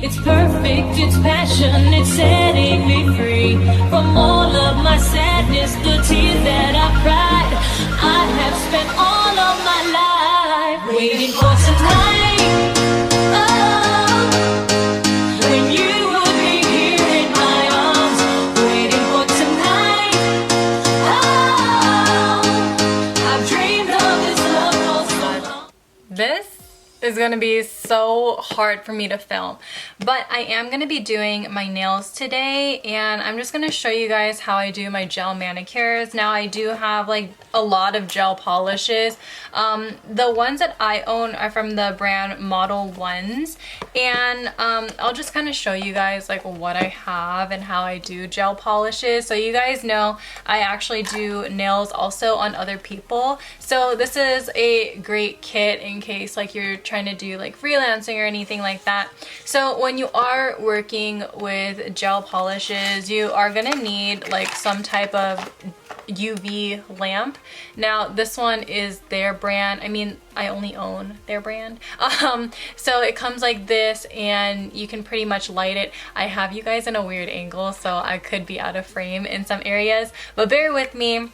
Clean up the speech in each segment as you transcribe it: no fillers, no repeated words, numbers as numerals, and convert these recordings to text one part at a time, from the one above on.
It's perfect, it's passion, it's setting me free from all of my sadness, the tears that I cried. I have spent all of my life waiting for tonight. Oh, when you would be here in my arms, waiting for tonight. Oh, I've dreamed of this love for so long. This is gonna be so hard for me to film, but I am gonna be doing my nails today, and I'm just gonna show you guys how I do my gel manicures. Now I do have like a lot of gel polishes. The ones that I own are from the brand Model Ones, and I'll just kind of show you guys like what I have and how I do gel polishes, so you guys know I actually do nails also on other people. So this is a great kit in case like you're trying to do like freelancing or anything like that. So when you are working with gel polishes, you are gonna need like some type of UV lamp. Now this one is their brand. I mean, I only own their brand. So it comes like this, and you can pretty much light it. I have you guys in a weird angle, so I could be out of frame in some areas, but bear with me.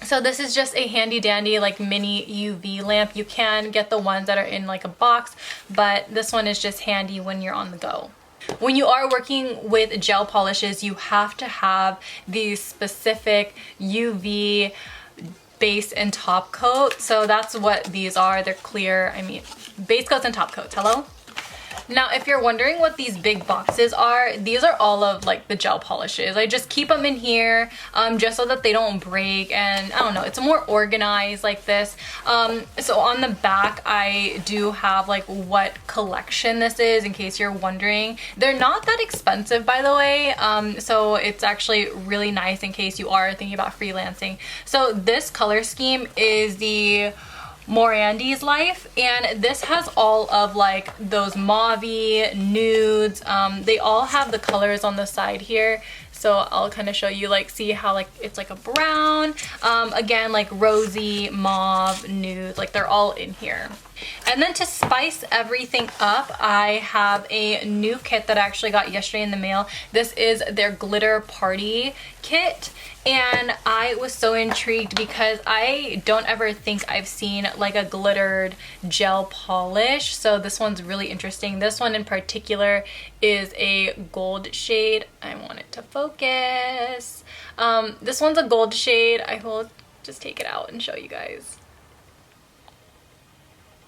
So this is just a handy dandy like mini UV lamp. You can get the ones that are in like a box, but this one is just handy when you're on the go. When you are working with gel polishes, you have to have these specific UV base and top coat. So that's what these are. They're clear. I mean, base coats and top coats. Hello? Now, if you're wondering what these big boxes are, these are all of like the gel polishes. I just keep them in here just so that they don't break, and I don't know, it's more organized like this. So on the back, I do have like what collection this is in case you're wondering. They're not that expensive, by the way, so it's actually really nice in case you are thinking about freelancing. So this color scheme is the Morandi's Life, and this has all of like those mauvey nudes. They all have the colors on the side here, so I'll kind of show you, like, see how like it's like a brown, again like rosy, mauve, nude, like they're all in here. And then to spice everything up, I have a new kit that I actually got yesterday in the mail. This is their glitter party kit, and I was so intrigued because I don't ever think I've seen like a glittered gel polish, so this one's really interesting. This one in particular is a gold shade. I want it to focus. This one's a gold shade. I will just take it out and show you guys.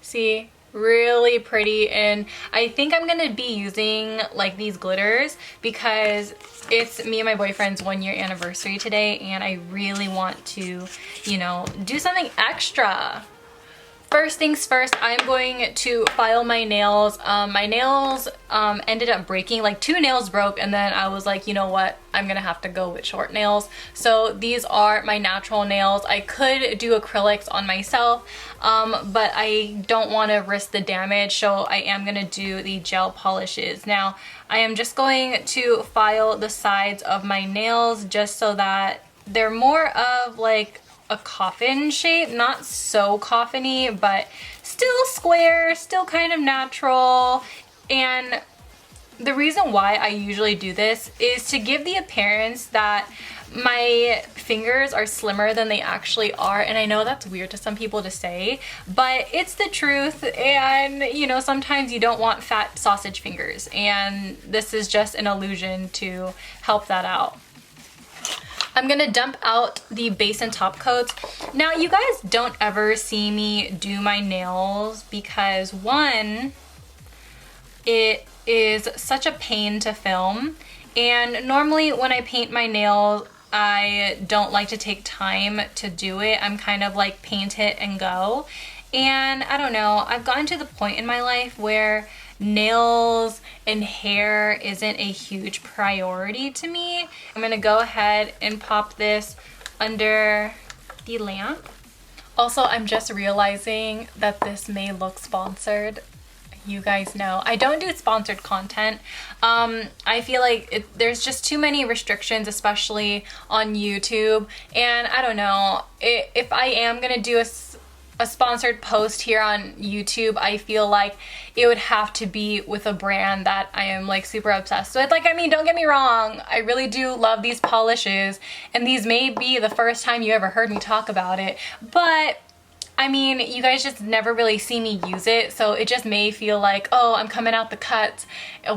See, really pretty, and I think I'm gonna be using like these glitters because it's me and my boyfriend's 1-year anniversary today, and I really want to, you know, do something extra. First things first, I'm going to file my nails. My nails ended up breaking, like 2 nails broke, and then I was like, you know what, I'm gonna have to go with short nails. So these are my natural nails. I could do acrylics on myself, but I don't want to risk the damage, so I am gonna do the gel polishes. Now, I am just going to file the sides of my nails just so that they're more of like a coffin shape, not so coffin-y, but still square, still kind of natural. And the reason why I usually do this is to give the appearance that my fingers are slimmer than they actually are. And I know that's weird to some people to say, but it's the truth. And you know, sometimes you don't want fat sausage fingers, and this is just an illusion to help that out. I'm gonna dump out the base and top coats. Now, you guys don't ever see me do my nails because, one, it is such a pain to film, and normally when I paint my nails, I don't like to take time to do it. I'm kind of like paint it and go. And I don't know, I've gotten to the point in my life where nails and hair isn't a huge priority to me. I'm gonna go ahead and pop this under the lamp. Also, I'm just realizing that this may look sponsored. You guys know I don't do sponsored content. I feel like there's just too many restrictions, especially on YouTube, and I don't know, if I am gonna do a sponsored post here on YouTube, I feel like it would have to be with a brand that I am like super obsessed with. Like, I mean, don't get me wrong, I really do love these polishes, and these may be the first time you ever heard me talk about it, but I mean, you guys just never really see me use it, so it just may feel like, oh, I'm coming out the cuts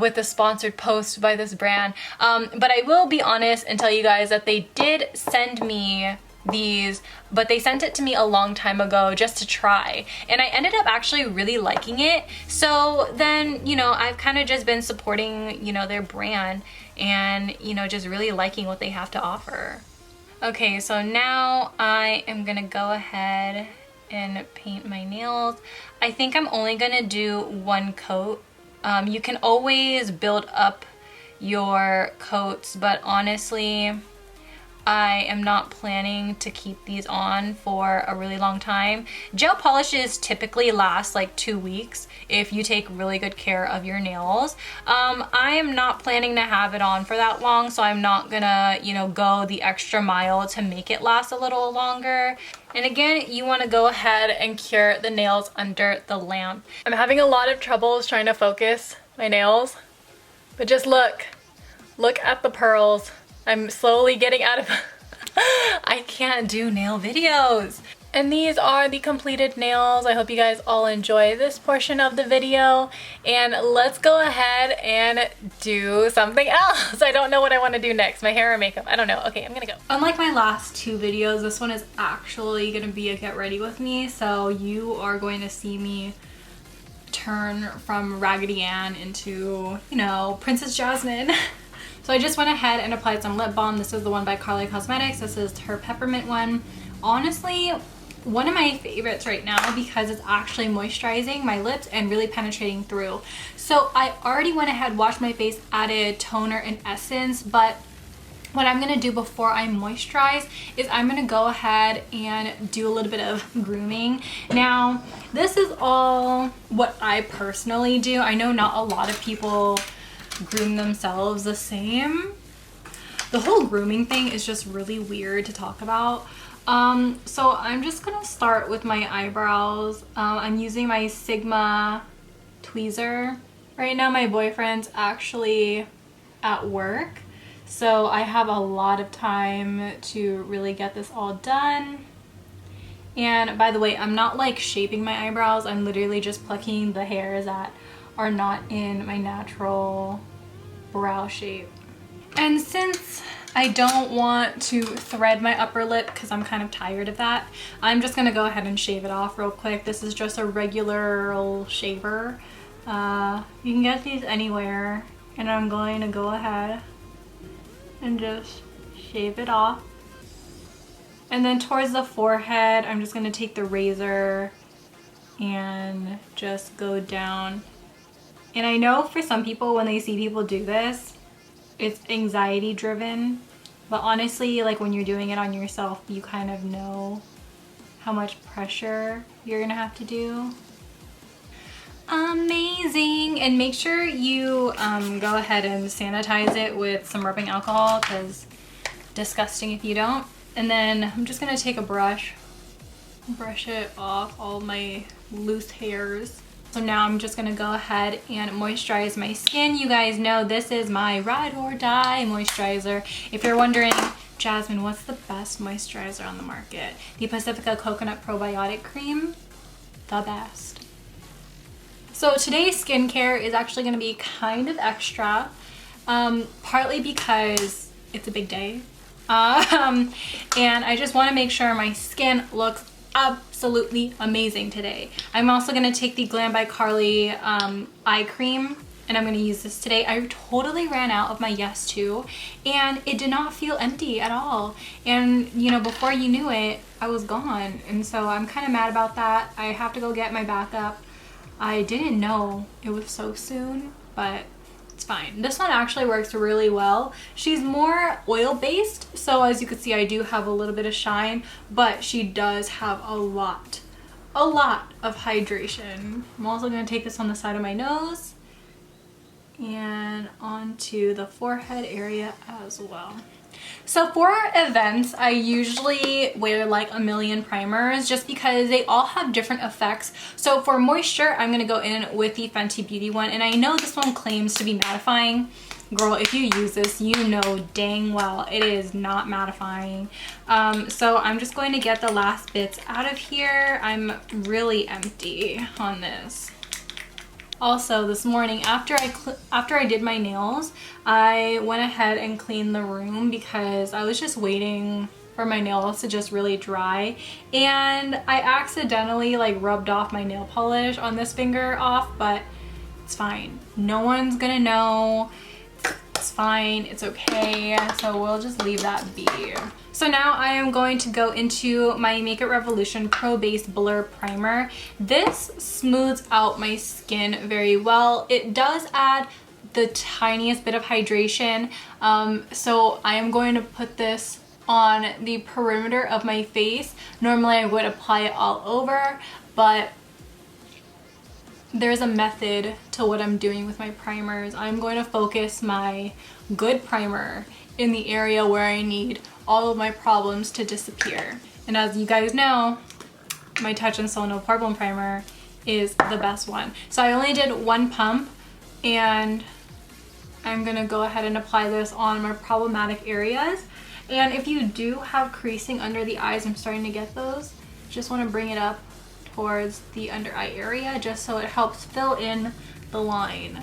with a sponsored post by this brand. But I will be honest and tell you guys that they did send me these, but they sent it to me a long time ago just to try, and I ended up actually really liking it. So then, you know, I've kind of just been supporting, you know, their brand, and, you know, just really liking what they have to offer. Okay, so now I am gonna go ahead and paint my nails. I think I'm only gonna do one coat. You can always build up your coats, but honestly, I am not planning to keep these on for a really long time. Gel polishes typically last like 2 weeks if you take really good care of your nails. I am not planning to have it on for that long, so I'm not gonna, you know, go the extra mile to make it last a little longer. And again, you want to go ahead and cure the nails under the lamp. I'm having a lot of troubles trying to focus my nails, but just look at the pearls. I'm slowly getting out of I can't do nail videos. And these are the completed nails. I hope you guys all enjoy this portion of the video, and let's go ahead and do something else. I don't know what I want to do next, my hair or makeup, I don't know. Okay, I'm gonna go. Unlike my last 2 videos, this one is actually gonna be a get ready with me, so you are going to see me turn from Raggedy Ann into, you know, Princess Jasmine. So I just went ahead and applied some lip balm. This is the one by GRWM Cosmetics. This is her Peppermint one. Honestly, one of my favorites right now because it's actually moisturizing my lips and really penetrating through. So I already went ahead, washed my face, added toner and essence, but what I'm gonna do before I moisturize is I'm gonna go ahead and do a little bit of grooming. Now, this is all what I personally do. I know not a lot of people groom themselves the same. The whole grooming thing is just really weird to talk about. So I'm just gonna start with my eyebrows. I'm using my Sigma tweezer. Right now my boyfriend's actually at work, so I have a lot of time to really get this all done. And by the way, I'm not like shaping my eyebrows, I'm literally just plucking the hairs that are not in my natural brow shape. And since I don't want to thread my upper lip because I'm kind of tired of that, I'm just gonna go ahead and shave it off real quick. This is just a regular old shaver. You can get these anywhere, and I'm going to go ahead and just shave it off. And then towards the forehead, I'm just gonna take the razor and just go down. And I know for some people, when they see people do this, it's anxiety driven, but honestly, like when you're doing it on yourself, you kind of know how much pressure you're gonna have to do. Amazing. And make sure you go ahead and sanitize it with some rubbing alcohol, because disgusting if you don't. And then I'm just gonna take a brush, brush it off all my loose hairs. So now I'm just gonna go ahead and moisturize my skin. You guys know this is my ride or die moisturizer. If you're wondering, Jasmine, what's the best moisturizer on the market? The Pacifica Coconut Probiotic Cream, the best. So today's skincare is actually gonna be kind of extra, partly because it's a big day. And I just wanna make sure my skin looks absolutely amazing today. I'm also gonna take the GlamByKarlee eye cream, and I'm gonna use this today. I totally ran out of my Yes To, and it did not feel empty at all. And you know, before you knew it, I was gone. And so I'm kind of mad about that. I have to go get my backup. I didn't know it was so soon, but it's fine. This one actually works really well. She's more oil-based, so as you can see, I do have a little bit of shine, but she does have a lot of hydration. I'm also going to take this on the side of my nose and onto the forehead area as well. So for events, I usually wear like a million primers just because they all have different effects. So for moisture, I'm going to go in with the Fenty Beauty one. And I know this one claims to be mattifying. Girl, if you use this, you know dang well it is not mattifying. So I'm just going to get the last bits out of here. I'm really empty on this. Also, this morning after I did my nails, I went ahead and cleaned the room because I was just waiting for my nails to just really dry, and I accidentally like rubbed off my nail polish on this finger off, but it's fine. No one's gonna know. It's fine, it's okay. So we'll just leave that be. So now I am going to go into my Makeup Revolution Pro Base Blur Primer. This smooths out my skin very well. It does add the tiniest bit of hydration. So I am going to put this on the perimeter of my face. Normally I would apply it all over, but there's a method to what I'm doing with my primers. I'm going to focus my good primer in the area where I need all of my problems to disappear. And as you guys know, my Touch and Soul No Problem Primer is the best one. So I only did one pump, and I'm gonna go ahead and apply this on my problematic areas. And if you do have creasing under the eyes, I'm starting to get those, just wanna bring it up towards the under eye area just so it helps fill in the line.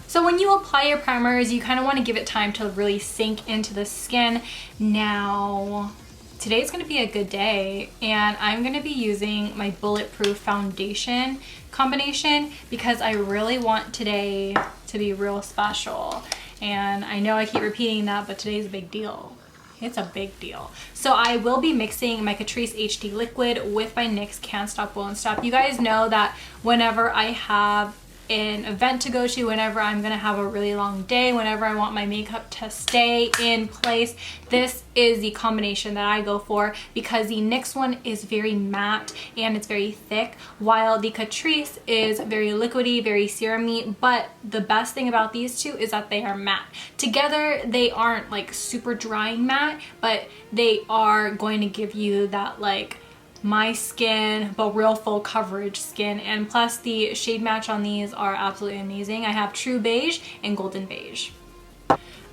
So when you apply your primers, you kind of want to give it time to really sink into the skin. Now, today's going to be a good day, and I'm going to be using my Bulletproof Foundation combination because I really want today to be real special. And I know I keep repeating that, but today's a big deal. It's a big deal. So I will be mixing my Catrice HD Liquid with my NYX Can't Stop Won't Stop. You guys know that whenever I have an event to go to, whenever I'm gonna have a really long day, whenever I want my makeup to stay in place, this is the combination that I go for because the NYX one is very matte and it's very thick, while the Catrice is very liquidy, very serumy. But the best thing about these two is that they are matte. Together, they aren't like super drying matte, but they are going to give you that like my skin but real full coverage skin. And plus the shade match on these are absolutely amazing. I have True Beige and Golden Beige.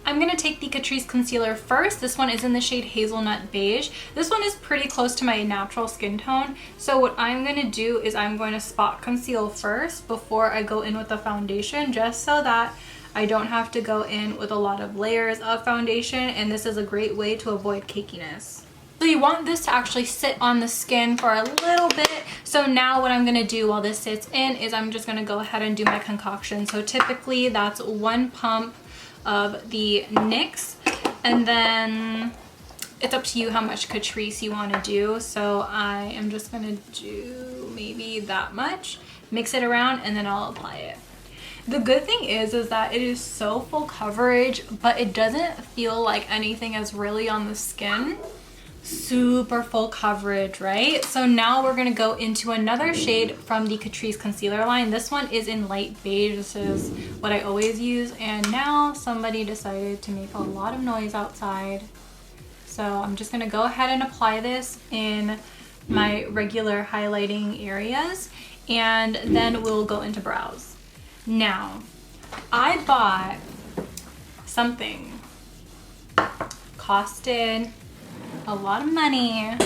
I'm going to take the Catrice concealer first. This one is in the shade Hazelnut Beige. This one is pretty close to my natural skin tone. So what I'm going to do is I'm going to spot conceal first before I go in with the foundation, just so that I don't have to go in with a lot of layers of foundation, and this is a great way to avoid cakiness. So you want this to actually sit on the skin for a little bit. So now what I'm going to do while this sits in is I'm just going to go ahead and do my concoction. So typically that's one pump of the NYX, and then it's up to you how much Catrice you want to do. So I am just going to do maybe that much, mix it around, and then I'll apply it. The good thing is that it is so full coverage, but it doesn't feel like anything is really on the skin. Super full coverage, right? So now we're gonna go into another shade from the Catrice concealer line. This one is in light beige. This is what I always use, and now somebody decided to make a lot of noise outside. So I'm just gonna go ahead and apply this in my regular highlighting areas, and then we'll go into brows. Now, I bought something, costed a lot of money,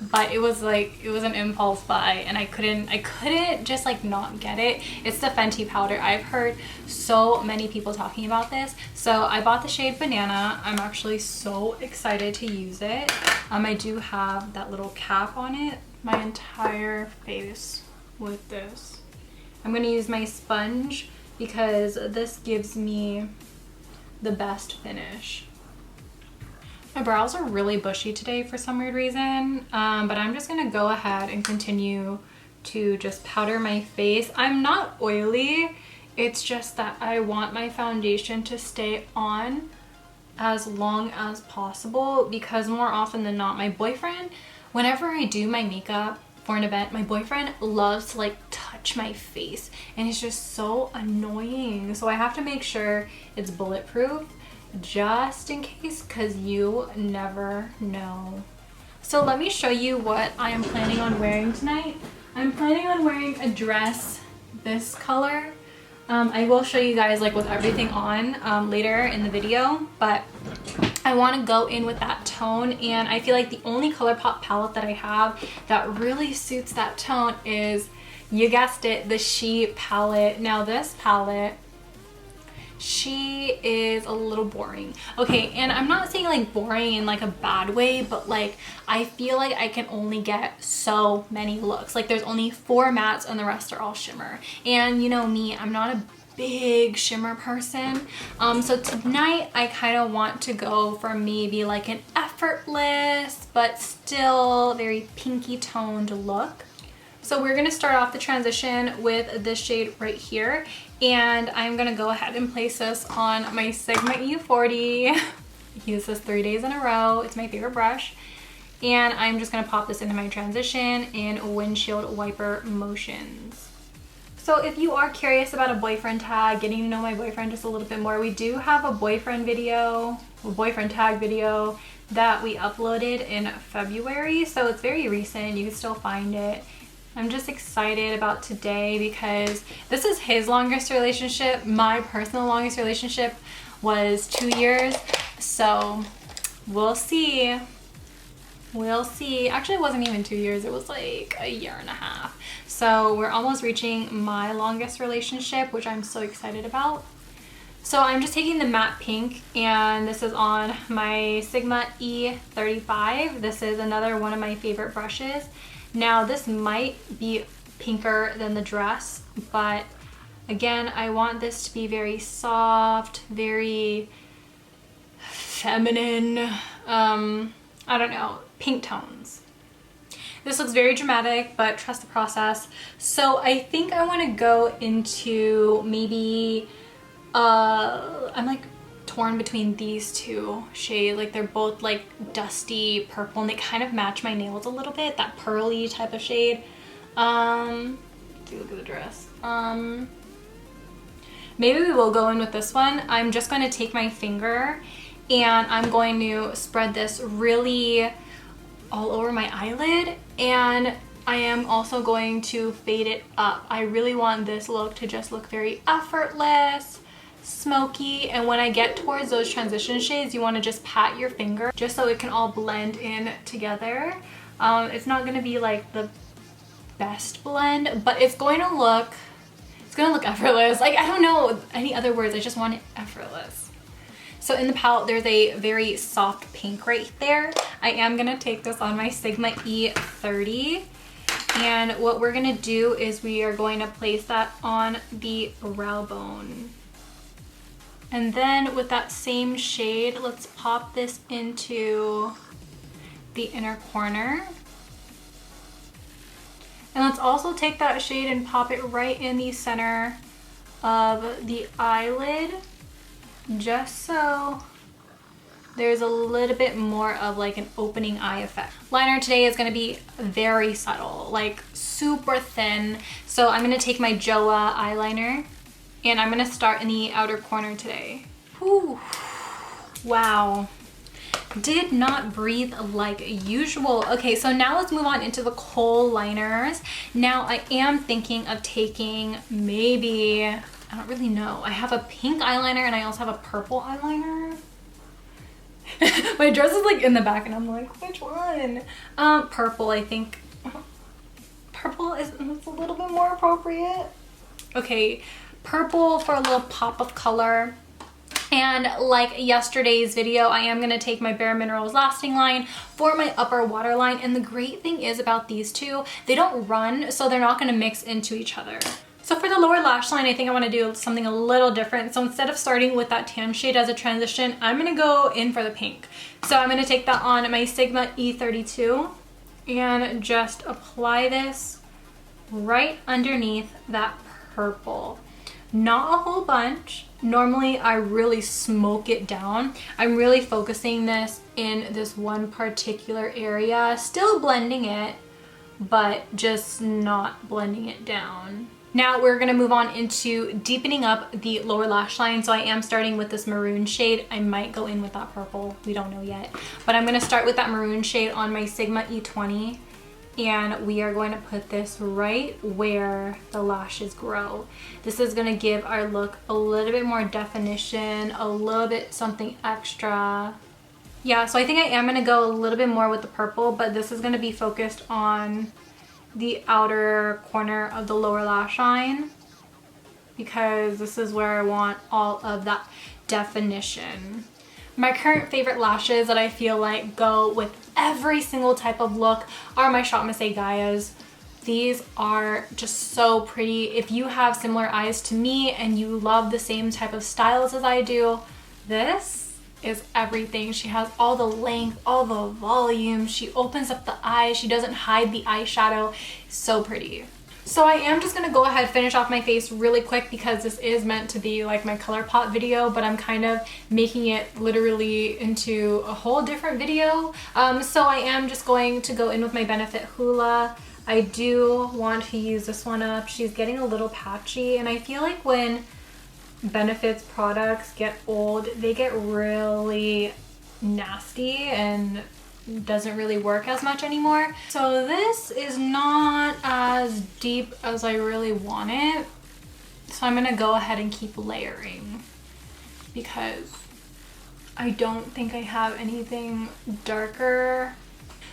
but it was an impulse buy, and I couldn't just like not get it. It's the Fenty powder. I've heard so many people talking about this, so I bought the shade Banana. I'm actually so excited to use it. I do have that little cap on it, my entire face with this. I'm gonna use my sponge because this gives me the best finish. My brows are really bushy today for some weird reason, but I'm just gonna go ahead and continue to just powder my face. I'm not oily, it's just that I want my foundation to stay on as long as possible, because more often than not, my boyfriend, whenever I do my makeup for an event, my boyfriend loves to like touch my face, and it's just so annoying. So I have to make sure it's bulletproof. just in case, because you never know. So let me show you what I am planning on wearing tonight. I'm planning on wearing a dress this color. I will show you guys like with everything on later in the video, but I want to go in with that tone, and I feel like the only Colourpop palette that I have that really suits that tone is, you guessed it, the She palette. Now this palette, she is a little boring. Okay, and I'm not saying like boring in like a bad way, but like I feel like I can only get so many looks. Like there's only 4 mattes and the rest are all shimmer. And you know me, I'm not a big shimmer person. So tonight I kind of want to go for maybe like an effortless but still very pinky toned look. So we're gonna start off the transition with this shade right here, and I'm gonna go ahead and place this on my Sigma E40. I use this 3 days in a row. It's my favorite brush. And I'm just gonna pop this into my transition in windshield wiper motions. So if you are curious about a boyfriend tag, getting to know my boyfriend just a little bit more, we do have a boyfriend video, a boyfriend tag video that we uploaded in February. So it's very recent, you can still find it. I'm just excited about today because this is his longest relationship. My personal longest relationship was 2 years. So we'll see. We'll see. Actually, it wasn't even 2 years. It was like a year and a half. So we're almost reaching my longest relationship, which I'm so excited about. So I'm just taking the matte pink, and this is on my Sigma E35. This is another one of my favorite brushes. Now this might be pinker than the dress, but again, I want this to be very soft, very feminine, I don't know, pink tones. This looks very dramatic, but trust the process. So I think I want to go into maybe, I'm like torn between these two shades. Like they're both like dusty purple and they kind of match my nails a little bit, that pearly type of shade. Let's see, look at the dress. Maybe we will go in with this one. I'm just going to take my finger and I'm going to spread this really all over my eyelid, and I am also going to fade it up. I really want this look to just look very effortless, smoky, and when I get towards those transition shades, you want to just pat your finger just so it can all blend in together. It's not going to be like the best blend, but it's going to look effortless. Like, I don't know any other words, I just want it effortless. So in the palette, there's a very soft pink right there. I am gonna take this on my Sigma E30. And what we're gonna do is we are going to place that on the brow bone. And then with that same shade, let's pop this into the inner corner. And let's also take that shade and pop it right in the center of the eyelid, just so there's a little bit more of like an opening eye effect. Liner today is going to be very subtle, like super thin. So I'm going to take my Joa eyeliner and I'm going to start in the outer corner today. Whew. Wow. Did not breathe like usual. Okay, so now let's move on into the kohl liners. Now I am thinking of taking maybe, I don't really know. I have a pink eyeliner and I also have a purple eyeliner. My dress is like in the back and I'm like, which one? Purple, I think. Purple is a little bit more appropriate. Okay, purple for a little pop of color. And like yesterday's video, I am going to take my Bare Minerals Lasting Line for my upper waterline. And the great thing is about these two, they don't run, so they're not going to mix into each other. So for the lower lash line, I think I want to do something a little different. So instead of starting with that tan shade as a transition, I'm going to go in for the pink. So I'm going to take that on my Sigma E32 and just apply this right underneath that purple. Not a whole bunch. Normally I really smoke it down. I'm really focusing this in this one particular area, still blending it, but just not blending it down. Now we're gonna move on into deepening up the lower lash line. So I am starting with this maroon shade. I might go in with that purple, we don't know yet. But I'm gonna start with that maroon shade on my Sigma E20. And we are going to put this right where the lashes grow. This is gonna give our look a little bit more definition, a little bit something extra. Yeah, so I think I am gonna go a little bit more with the purple, but this is gonna be focused on the outer corner of the lower lash line because this is where I want all of that definition. My current favorite lashes that I feel like go with every single type of look are my Shop Miss Gaia's. These are just so pretty. If you have similar eyes to me and you love the same type of styles as I do, this is everything. She has all the length, all the volume. She opens up the eyes. She doesn't hide the eyeshadow. So pretty. So I am just gonna go ahead and finish off my face really quick because this is meant to be like my Colourpop video, but I'm kind of making it literally into a whole different video. So I am just going to go in with my Benefit Hoola. I do want to use this one up. She's getting a little patchy, and I feel like when Benefit's products get old, they get really nasty and doesn't really work as much anymore. So this is not as deep as I really want it. So I'm gonna go ahead and keep layering because I don't think I have anything darker.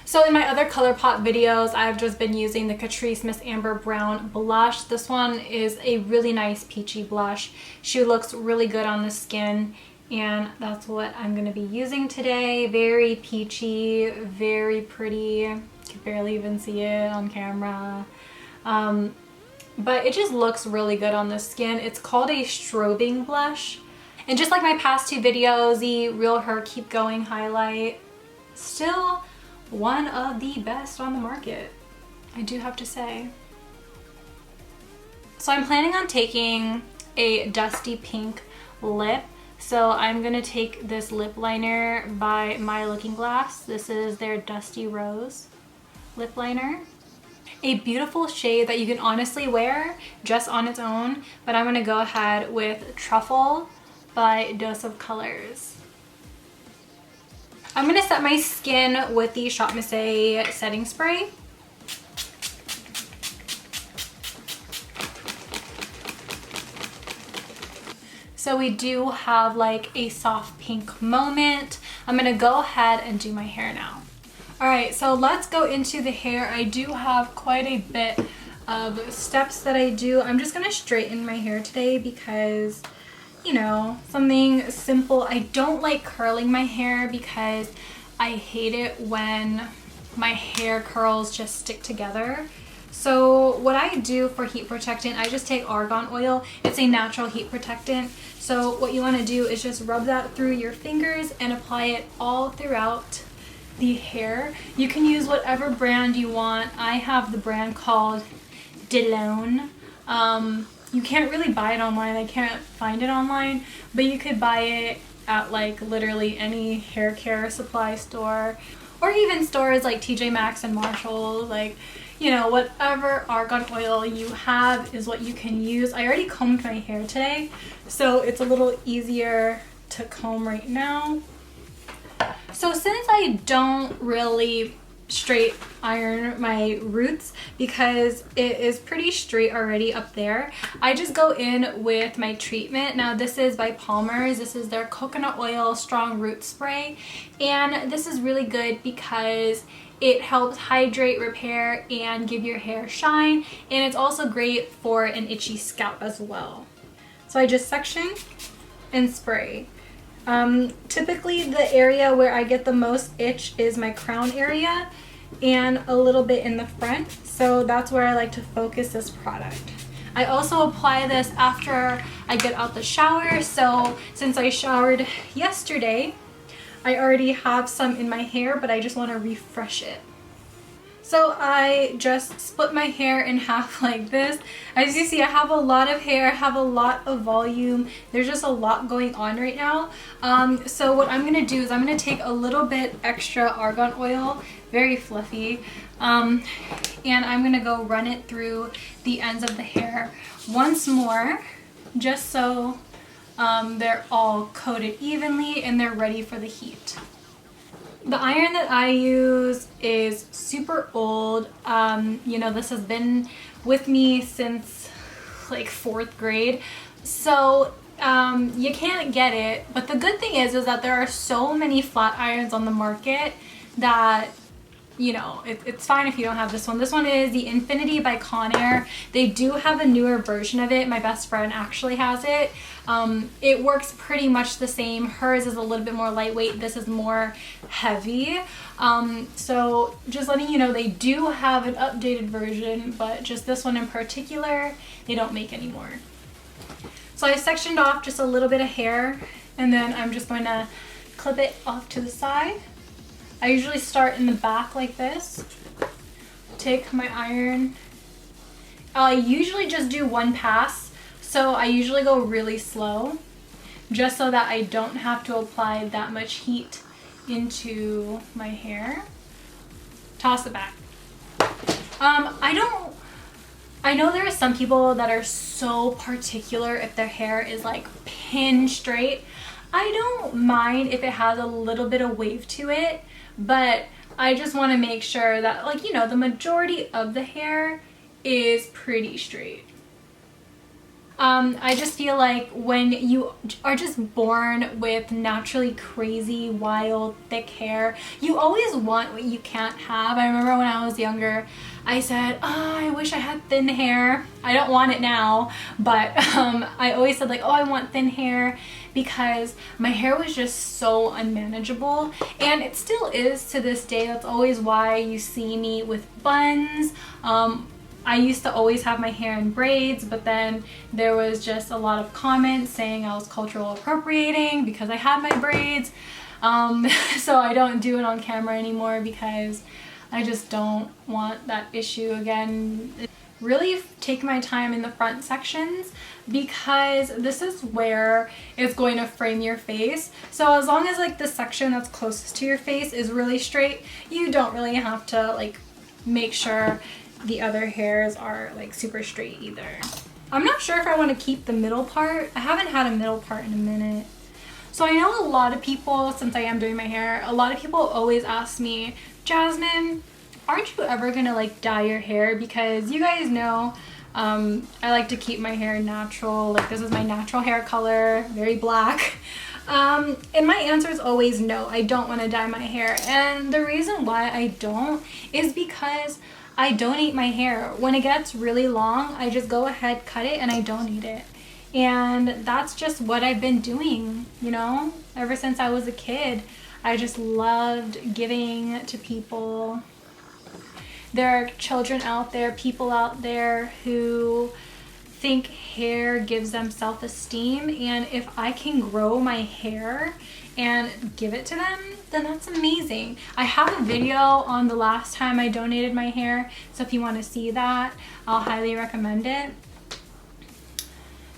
So in my other Colourpop videos, I've just been using the Catrice Miss Amber Brown blush. This one is a really nice peachy blush. She looks really good on the skin, and that's what I'm going to be using today. Very peachy, very pretty. You can barely even see it on camera. But it just looks really good on the skin. It's called a strobing blush. And just like my past two videos, the Real Her Keep Going highlight, still one of the best on the market, I do have to say. So I'm planning on taking a dusty pink lip. So I'm gonna take this lip liner by My Looking Glass. This is their Dusty Rose lip liner. A beautiful shade that you can honestly wear just on its own, but I'm gonna go ahead with Truffle by Dose of Colors. I'm gonna set my skin with the Shop Miss setting spray. So we do have like a soft pink moment. I'm gonna go ahead and do my hair now. All right, so let's go into the hair. I do have quite a bit of steps that I do. I'm just gonna straighten my hair today because, you know, something simple. I don't like curling my hair because I hate it when my hair curls just stick together. So what I do for heat protectant, I just take argan oil. It's a natural heat protectant. So what you want to do is just rub that through your fingers and apply it all throughout the hair. You can use whatever brand you want. I have the brand called Delone. You can't really buy it online. I can't find it online, but you could buy it at like literally any hair care supply store, or even stores like TJ Maxx and Marshalls. Like, you know, whatever argan oil you have is what you can use. I already combed my hair today, so it's a little easier to comb right now. So since I don't really straight iron my roots because it is pretty straight already up there, I just go in with my treatment. Now this is by Palmer's. This is their coconut oil strong root spray, and this is really good because it helps hydrate, repair, and give your hair shine, and it's also great for an itchy scalp as well. So I just section and spray. Typically the area where I get the most itch is my crown area and a little bit in the front, so that's where I like to focus this product. I also apply this after I get out the shower, so since I showered yesterday, I already have some in my hair, but I just want to refresh it. So I just split my hair in half like this. As you see, I have a lot of hair, I have a lot of volume. There's just a lot going on right now. So what I'm gonna do is I'm gonna take a little bit extra argan oil, very fluffy, and I'm gonna go run it through the ends of the hair once more, just so they're all coated evenly and they're ready for the heat. The iron that I use is super old. You know, this has been with me since like 4th grade. So you can't get it. But the good thing is that there are so many flat irons on the market that, you know, it's fine if you don't have this one. This one is the Infinity by Conair. They do have a newer version of it. My best friend actually has it. It works pretty much the same. Hers is a little bit more lightweight. This is more heavy. So just letting you know, they do have an updated version, but just this one in particular, they don't make anymore. So I sectioned off just a little bit of hair, and then I'm just going to clip it off to the side. I usually start in the back like this. Take my iron. I usually just do one pass, so I usually go really slow, just so that I don't have to apply that much heat into my hair. Toss it back. I know there are some people that are so particular if their hair is like pin straight. I don't mind if it has a little bit of wave to it, but I just want to make sure that, like, you know, the majority of the hair is pretty straight. I just feel like when you are just born with naturally crazy, wild, thick hair, you always want what you can't have. I remember when I was younger, I said, oh, I wish I had thin hair. I don't want it now, but I always said like, oh, I want thin hair, because my hair was just so unmanageable, and it still is to this day. That's always why you see me with buns. I used to always have my hair in braids, but then there was just a lot of comments saying I was cultural appropriating because I had my braids. So I don't do it on camera anymore because I just don't want that issue again. Really take my time in the front sections, because this is where it's going to frame your face. So as long as like the section that's closest to your face is really straight, you don't really have to like make sure the other hairs are like super straight either. I'm not sure if I want to keep the middle part. I haven't had a middle part in a minute. So I know a lot of people, since I am doing my hair, a lot of people always ask me, Jasmine, aren't you ever gonna like dye your hair? Because you guys know I like to keep my hair natural. Like, this is my natural hair color, very black. And my answer is always no, I don't want to dye my hair. And the reason why I don't is because I donate my hair. When it gets really long, I just go ahead, cut it, and I donate it. And that's just what I've been doing, you know? Ever since I was a kid, I just loved giving to people. There are children out there, people out there who think hair gives them self-esteem, and if I can grow my hair and give it to them, then that's amazing. I have a video on the last time I donated my hair, so if you want to see that, I'll highly recommend it.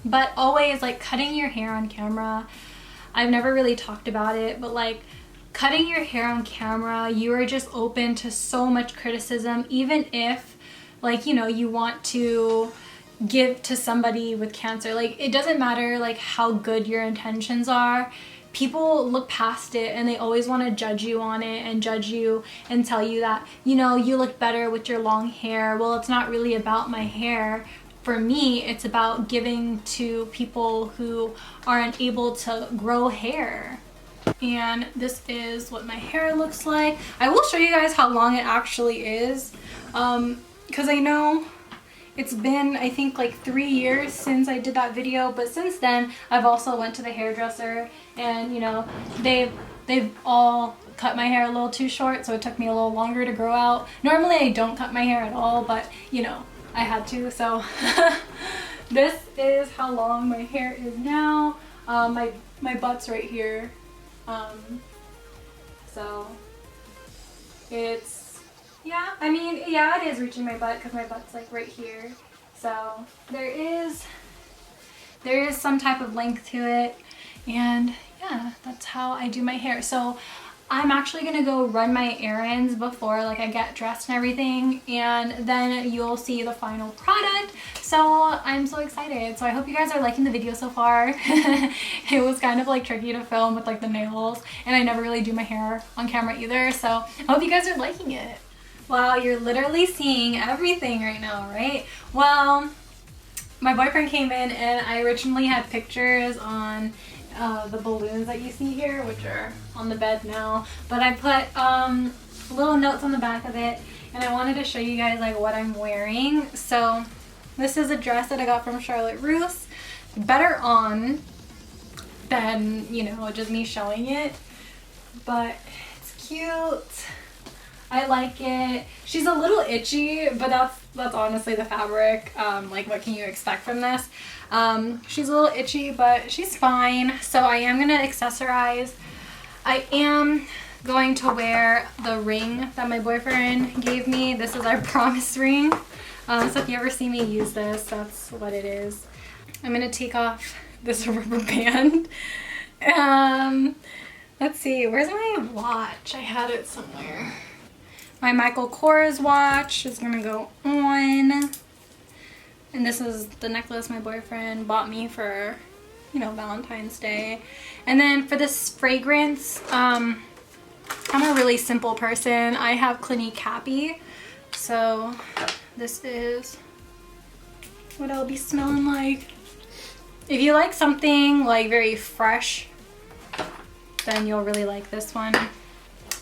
But always, like, cutting your hair on camera, I've never really talked about it, but like cutting your hair on camera, you are just open to so much criticism, even if, like, you know, you want to give to somebody with cancer. Like, it doesn't matter like how good your intentions are. People look past it and they always want to judge you on it and judge you and tell you that, you know, you look better with your long hair. Well, it's not really about my hair. For me, it's about giving to people who aren't able to grow hair. And this is what my hair looks like. I will show you guys how long it actually is, because I know it's been, I think, like 3 years since I did that video, but since then I've also went to the hairdresser, and you know, they've all cut my hair a little too short, so it took me a little longer to grow out. Normally I don't cut my hair at all, but you know, I had to, so this is how long my hair is now. My butt's right here, so it's Yeah, I mean, yeah, it is reaching my butt because my butt's like right here. So there is some type of length to it. And yeah, that's how I do my hair. So I'm actually gonna go run my errands before like I get dressed and everything, and then you'll see the final product. So I'm so excited. So I hope you guys are liking the video so far. It was kind of like tricky to film with like the nails, and I never really do my hair on camera either. So I hope you guys are liking it. Wow, you're literally seeing everything right now, right? Well, my boyfriend came in and I originally had pictures on the balloons that you see here, which are on the bed now, but I put little notes on the back of it, and I wanted to show you guys like what I'm wearing. So this is a dress that I got from Charlotte Russe. Better on than, you know, just me showing it, but it's cute. I like it. She's a little itchy, but that's honestly the fabric. Like, what can you expect from this? She's a little itchy, but she's fine. So I am gonna accessorize. I am going to wear the ring that my boyfriend gave me. This is our promise ring. So if you ever see me use this, that's what it is. I'm gonna take off this rubber band. Let's see, where's my watch? I had it somewhere. My Michael Kors watch is gonna go on. And this is the necklace my boyfriend bought me for, you know, Valentine's Day. And then for this fragrance, I'm a really simple person. I have Clinique Happy. So this is what I'll be smelling like. If you like something like very fresh, then you'll really like this one.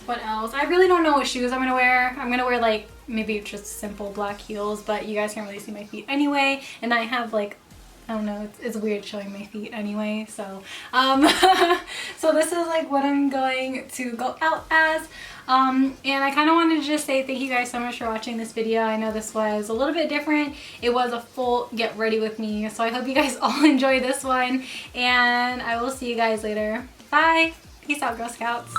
What else? I really don't know what shoes I'm gonna wear. I'm gonna wear like maybe just simple black heels, but you guys can't really see my feet anyway. And I have like, I don't know, it's weird showing my feet anyway. So, so this is like what I'm going to go out as. And I kind of wanted to just say thank you guys so much for watching this video. I know this was a little bit different. It was a full get ready with me. So I hope you guys all enjoy this one, and I will see you guys later. Bye. Peace out, Girl Scouts.